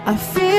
I feel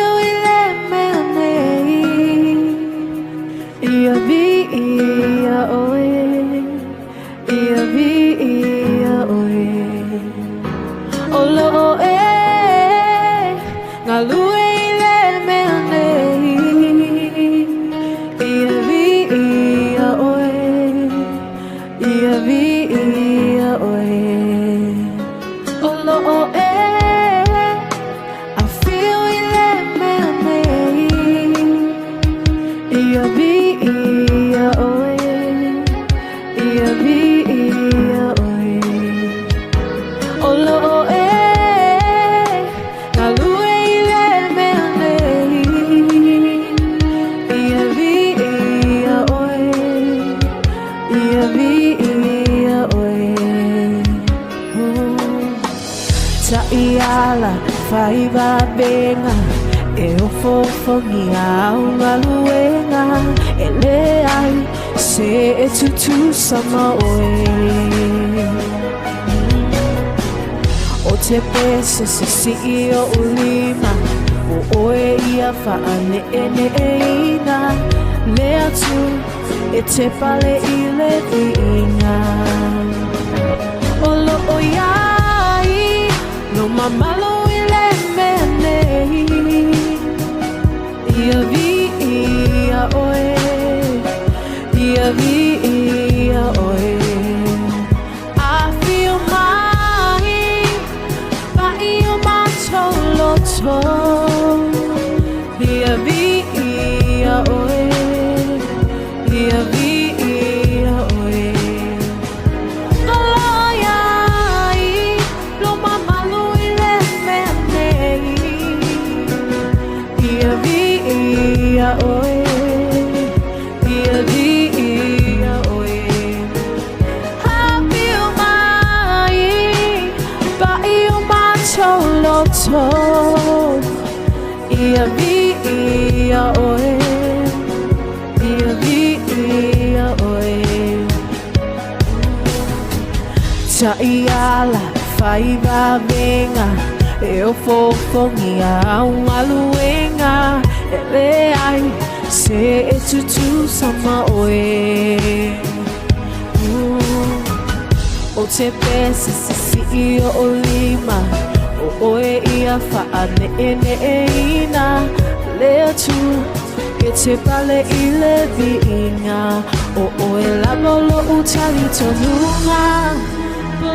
Iala faiva benga eu fofongia una luenga ele ai se tutu sama oe o te pese se si o ulima o oe ia fa ane ene eina lea tu e te pale I le vinga o lo oiai no mamalo ile mene ia vi ia oe ia vi ia oe I feel my ba io macho loto ia vi ia oe ia vi ia oe ia oe ia vi ia oe happy o mai ba io macho loto ia vi ia oe ia vi ia oe ta iala faiva venga eu fofongia uma luenga ele ai se tutu sama oe o te pese se si o olima o oe ia fa ane ene eina lea tu e te pale I le vinga o oe labolo utali tonunga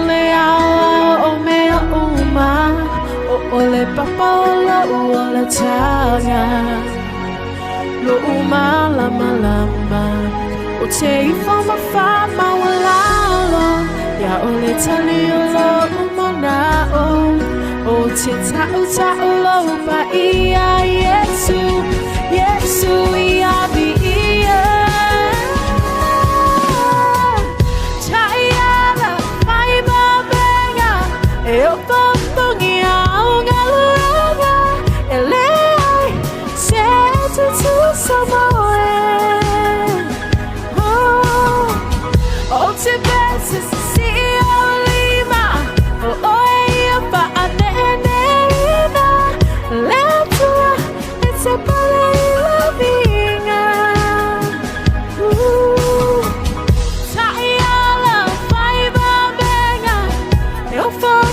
lea o mea uma ole papa ole tanga lo uma lama lama o te fama fama walalo ya ole tali lo umana o te ta lo pa ia Yesu Yesu ia bi ia chaya mai ba benga eu sama o te pese si o lima o oe pa anena letua e se pale la vinga ta iala fai va benga eu for